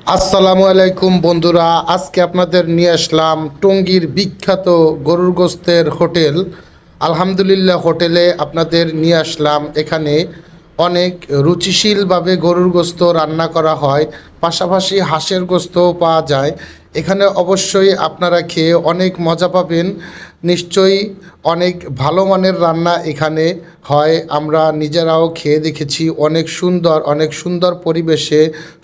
আসসালামু আলাইকুম বন্ধুরা, আজকে আপনাদের নিয়ে আসলাম টঙ্গীর বিখ্যাত গরুর গোস্তের হোটেল আলহামদুলিল্লাহ হোটেলে আপনাদের নিয়ে আসলাম। এখানে অনেক রুচিশীলভাবে গরুর গোস্ত রান্না করা হয়, পাশাপাশি হাঁসের গোস্তও পাওয়া যায়। এখানে অবশ্যই আপনারা খেয়ে অনেক মজা পাবেন। নিশ্চয়ই অনেক ভালো মানের রান্না এখানে হয়, আমরা নিজেরাও খেয়ে দেখেছি। অনেক সুন্দর পরিবেশে,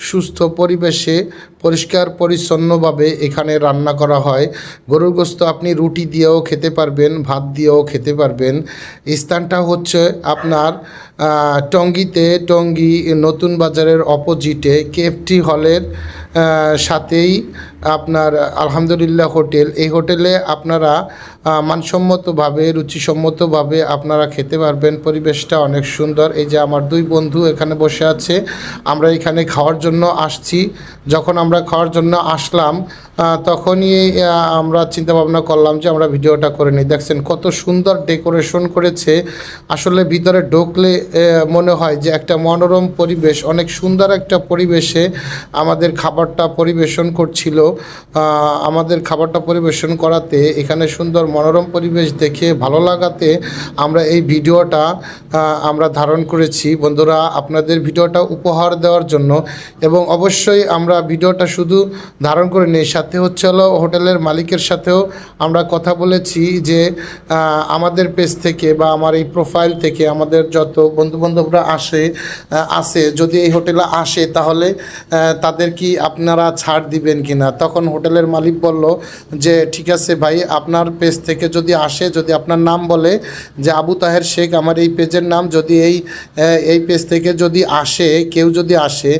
সুস্থ পরিবেশে, পরিষ্কার পরিচ্ছন্নভাবে এখানে রান্না করা হয়। গরুর গোস্ত আপনি রুটি দিয়েও খেতে পারবেন, ভাত দিয়েও খেতে পারবেন। স্থানটা হচ্ছে আপনার টঙ্গী নতুন বাজারের অপোজিটে কেএফটি হলের সাথেই আপনার আলহামদুলিল্লাহ হোটেল। এই হোটেলে আপনারা মানসম্মতভাবে, রুচিসম্মতভাবে আপনারা খেতে পারবেন। পরিবেশটা অনেক সুন্দর। এই যে আমার দুই বন্ধু এখানে বসে আছে, আমরা এখানে খাওয়ার জন্য আসছি। যখন আমরা খাওয়ার জন্য আসলাম তখনই আমরা চিন্তা ভাবনা করলাম যে আমরা ভিডিওটা করে নিই। দেখছেন কত সুন্দর ডেকোরেশন করেছে। আসলে ভিতরে ঢুকলে মনে হয় যে একটা মনোরম পরিবেশ, অনেক সুন্দর একটা পরিবেশে আমাদের খাবারটা পরিবেশন করছিল। আমাদের খাবারটা পরিবেশন করাতে, এখানে সুন্দর মনোরম পরিবেশ দেখে ভালো লাগাতে আমরা এই ভিডিওটা আমরা ধারণ করেছি বন্ধুরা, আপনাদের ভিডিওটা উপহার দেওয়ার জন্য। এবং অবশ্যই আমরা ভিডিওটা শুধু ধারণ করে নেই, সাথে হচ্ছে হলো হোটেলের মালিকের সাথেও আমরা কথা বলেছি যে আমাদের পেজ থেকে বা আমার এই প্রোফাইল থেকে আমাদের যত বন্ধুবান্ধবরা আসে যদি এই হোটেলে আসে তাহলে তাদের কি আপনারা ছাড় দিবেন কি না। তখন হোটেলের মালিক বলল যে ঠিক আছে ভাই, আপনার পেজ থেকে যদি আসে, যদি আপনার নাম বলে যে আবু তাহের শেখ আমার এই পেজের নাম, যদি এই পেজ থেকে যদি আসে, কেউ যদি আসে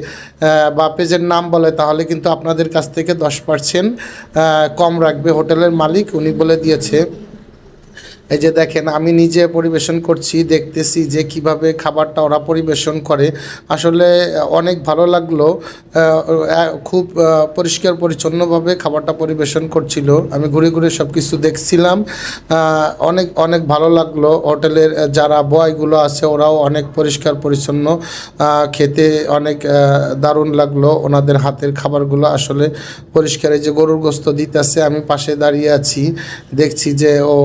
বা পেজের নাম বলে, তাহলে কিন্তু আপনাদের কাছ থেকে 10% কম রাখবে হোটেলের মালিক, উনি বলে দিয়েছে। এই যে দেখেন, আমি নিজে পরিবেশন করছি, দেখতেছি যে কিভাবে খাবারটা ওরা পরিবেশন করে। আসলে অনেক ভালো লাগলো। খুব পরিষ্কার পরিচ্ছন্নভাবে খাবারটা পরিবেশন করছিল। আমি ঘুরে ঘুরে সব কিছু দেখছিলাম। অনেক অনেক ভালো লাগলো। হোটেলের যারা বয়গুলো আছে ওরাও অনেক পরিষ্কার পরিচ্ছন্ন, খেতে অনেক দারুণ লাগলো। ওনাদের হাতের খাবারগুলো আসলে পরিষ্কার। এই যে গরুর গোস্ত দিতেছে, আমি পাশে দাঁড়িয়ে আছি, দেখছি যে ও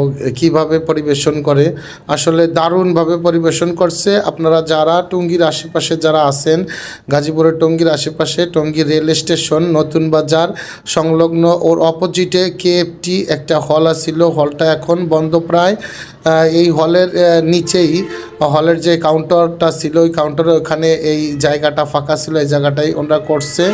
কীভাবে পরিবেশন করে। আসলে দারুণভাবে পরিবেশন করছে। আপনারা যারা টঙ্গীর আশেপাশে যারা আছেন, গাজীপুরের টঙ্গীর আশেপাশে, টঙ্গী রেল স্টেশন নতুন বাজার সংলগ্ন ওর অপোজিটে কেএফটি একটা হল আছিল, হলটা এখন বন্ধ প্রায়। এই হলের নিচেই হলের যে কাউন্টারটা ছিল, ওই কাউন্টারের ওখানে এই জায়গাটা ফাঁকা ছিল, এই জায়গাটাই ওনারা করছে।